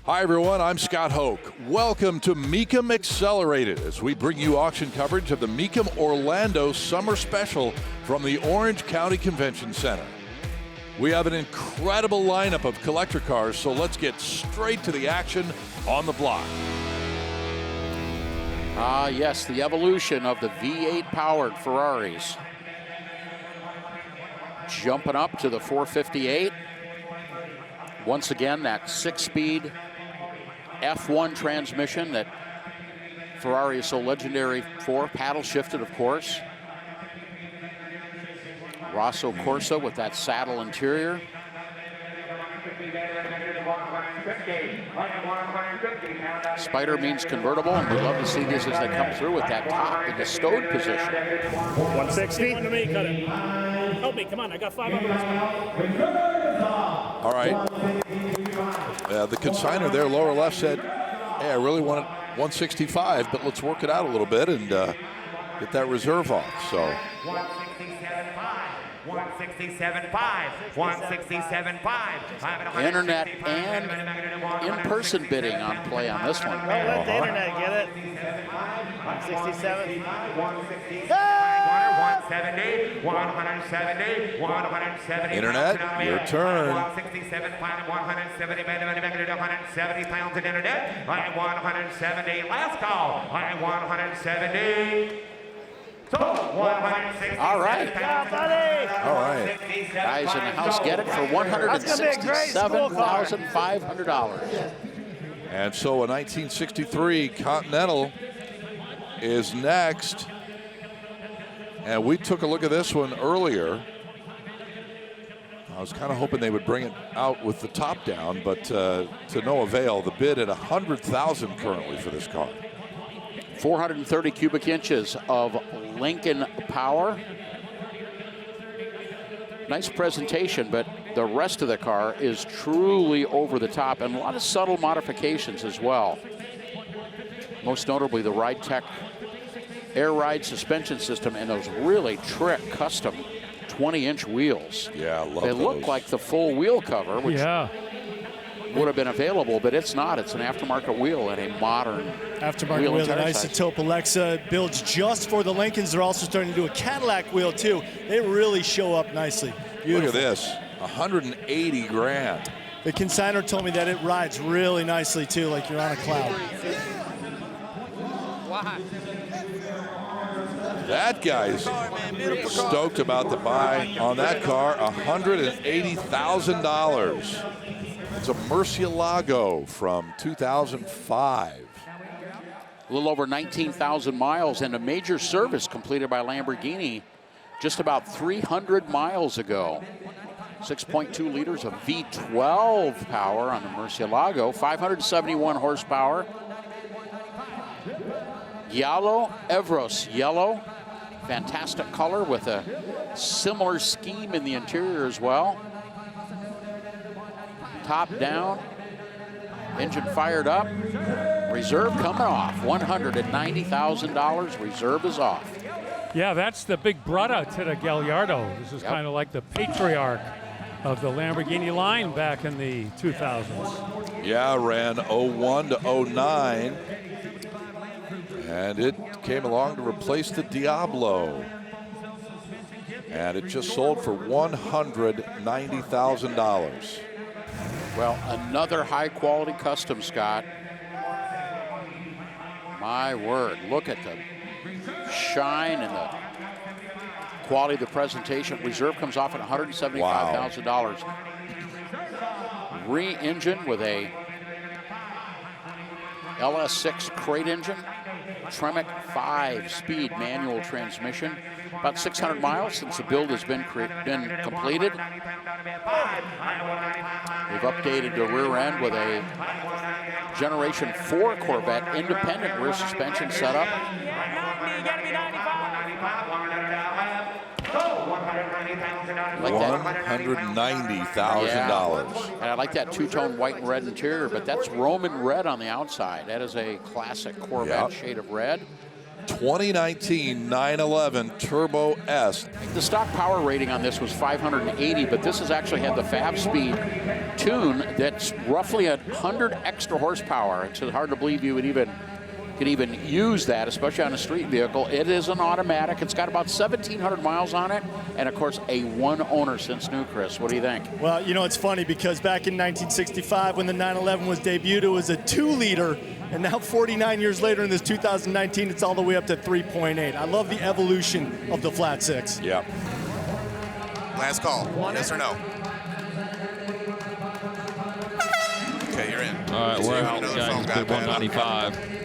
Hi everyone, I'm Scott Hoke. Welcome to Mecum Accelerated as we bring you auction coverage of the Mecum Orlando Summer Special from the Orange County Convention Center. We have an incredible lineup of collector cars, so let's get straight to the action on the block. Yes, the evolution of the V8 powered Ferraris. Jumping up to the 458. Once again, that 6-speed F1 transmission that Ferrari is so legendary for, paddle shifted, of course. Rosso Corsa with that saddle interior. Spider means convertible, and we love to see these as they come through with that top in the stowed position. 160. Come to me, cut it. Help me, come on, I got 5 of them. All right. The consignor there, lower left, said, hey, I really wanted 165, but let's work it out a little bit and get that reserve off. So 167.5, 167.5. Internet and in-person bidding on play on this one. Don't let the internet get it. 167. 170, 170, 170. Internet, your turn. 167.5, 170, 170 pounds in internet. 170, last call. 170. So 160. All right. All right. Guys in the house get it for $167,500. And so a 1963 Continental is next. And we took a look at this one earlier. I was kind of hoping they would bring it out with the top down, but to no avail. The bid at $100,000 currently for this car. 430 cubic inches of Lincoln power. Nice presentation, but the rest of the car is truly over the top, and a lot of subtle modifications as well. Most notably the Ride Tech air ride suspension system and those really trick custom 20-inch wheels. Yeah, I love They those. look like the full wheel cover, which would have been available, but it's not. It's an aftermarket wheel and a modern aftermarket wheel that Isotope Alexa builds just for the Lincolns. They're also starting to do a Cadillac wheel too. They really show up nicely. Beautiful. Look at this, 180 grand. The consignor told me that it rides really nicely too, like you're on a cloud. That guy's stoked about the buy on that car, $180,000. It's a Murcielago from 2005. A little over 19,000 miles and a major service completed by Lamborghini just about 300 miles ago. 6.2 liters of V12 power on the Murcielago, 571 horsepower. Yellow, Evros yellow. Fantastic color with a similar scheme in the interior as well. Top down, engine fired up, reserve coming off, $190,000, reserve is off. Yeah, that's the big brother to the Gallardo. This is kind of like the patriarch of the Lamborghini line back in the 2000s. Yeah, ran 01 to 09. And it came along to replace the Diablo. And it just sold for $190,000. Well, another high-quality custom, Scott. My word, look at the shine and the quality of the presentation. Reserve comes off at $175,000. Re-engine with a LS6 crate engine. Tremec 5-speed manual transmission. About 600 miles since the build has been completed. We've updated the rear end with a Generation 4 Corvette independent rear suspension setup. Like $190,000. And I like that two-tone white and red interior, but that's Roman red on the outside. That is a classic Corvette shade of red. 2019 911 Turbo S. The stock power rating on this was 580, but this has actually had the 5-speed tune that's roughly 100 extra horsepower. It's hard to believe you would could even use that, especially on a street vehicle. It is an automatic. It's got about 1,700 miles on it, and of course, a one owner since new, Chris. What do you think? Well, you know, it's funny because back in 1965 when the 911 was debuted, it was a 2-liter, and now 49 years later in this 2019, it's all the way up to 3.8. I love the evolution of the flat six. Yeah. Last call. Yes or no? Okay, you're in. All right, we're out, guys. Bid 195.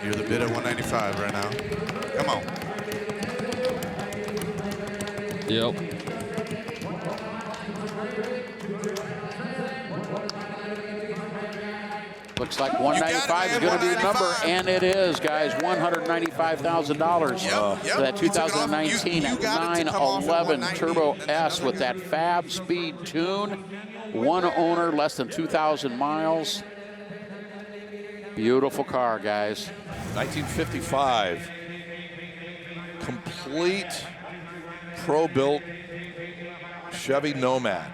You're the bid at 195 right now. Come on. Yep. Looks like 195 is going to be the number, and it is, guys. $195,000 Yep, for that you took it off. 2019 You got it to come off at 911 190. Turbo S with that fab speed tune. One owner, less than 2,000 miles. Beautiful car, guys. 1955. Complete pro-built Chevy Nomad.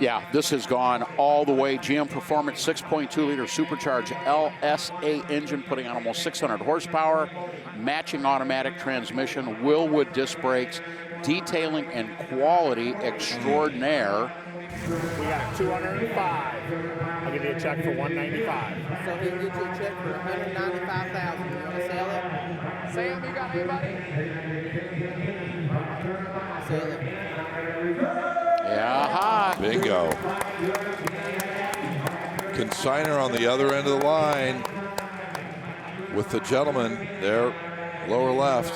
Yeah, this has gone all the way. GM Performance 6.2-liter supercharged LSA engine, putting on almost 600 horsepower, matching automatic transmission, Willwood disc brakes, detailing and quality extraordinaire. We got 205. I'll give you a check for 195. So he'll get you a check for $195,000. You want to sell it? Sam, you got anybody? Sell it. Yeah, Bingo. Consigner on the other end of the line with the gentleman there, lower left.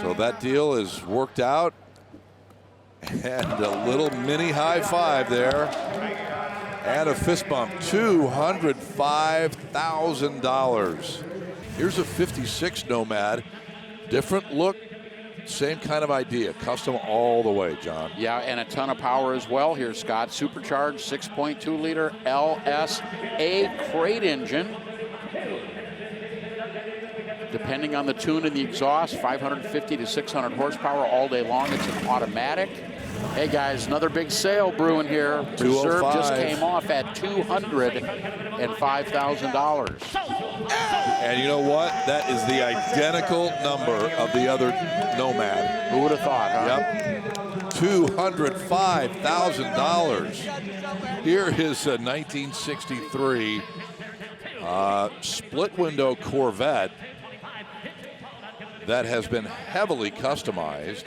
So that deal is worked out. And a little mini high five there. And a fist bump. $205,000. Here's a 56 Nomad. Different look. Same kind of idea, custom all the way, John. Yeah, and a ton of power as well here, Scott. Supercharged 6.2-liter LSA crate engine. Depending on the tune and the exhaust, 550 to 600 horsepower all day long. It's an automatic. Hey, guys, another big sale brewing here. Reserve just came off at $205,000. And you know what? That is the identical number of the other Nomad. Who would have thought, huh? Yep. $205,000. Here is a 1963 split window Corvette that has been heavily customized.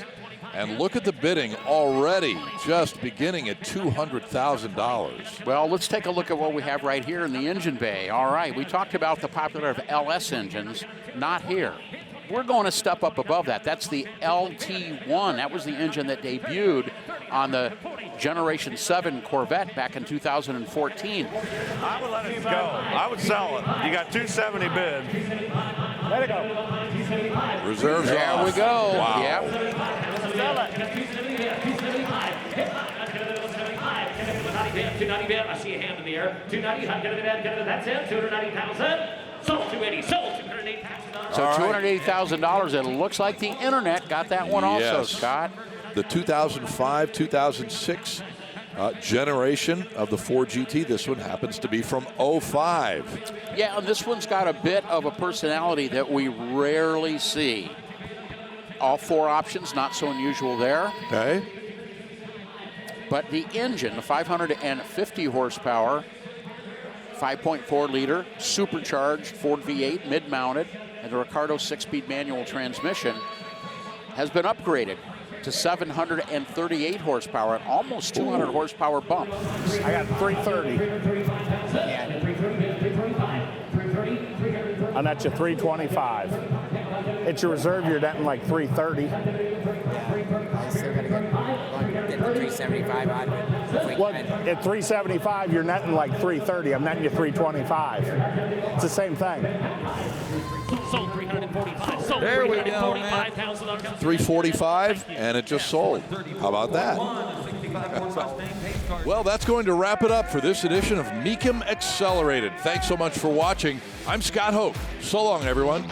And look at the bidding already, just beginning at $200,000. Well, let's take a look at what we have right here in the engine bay. All right, we talked about the popularity of LS engines, not here. We're going to step up above that. That's the LT1. That was the engine that debuted on the Generation 7 Corvette back in 2014. I would let it go. I would sell it. You got 270 bid. Let it go. Reserves there off. We go. Wow. Yep. Sell it. 290 bid. I see a hand in the air. 290. That's it. 290,000. Sold 280. Sold 208,000. So $280,000. It looks like the internet got that one also, Yes. Scott. The 2005-2006 generation of the Ford GT. This one happens to be from 05. Yeah, and this one's got a bit of a personality that we rarely see. All four options, not so unusual there. Okay. But the engine, the 550 horsepower, 5.4-liter, supercharged Ford V8, mid-mounted, and the Ricardo 6-speed manual transmission has been upgraded to 738 horsepower, an almost 200 horsepower bump. I got 330. I'm at you 325. It's your reserve, you're netting like 330. I still got to get the 375 out of it. Well, at 375, you're netting like 330. I'm netting you 325. It's the same thing. Sold 345. Sold There we go, 345,000. 345, and it just sold. How about that? Well, that's going to wrap it up for this edition of Mecum Accelerated. Thanks so much for watching. I'm Scott Hoke. So long, everyone.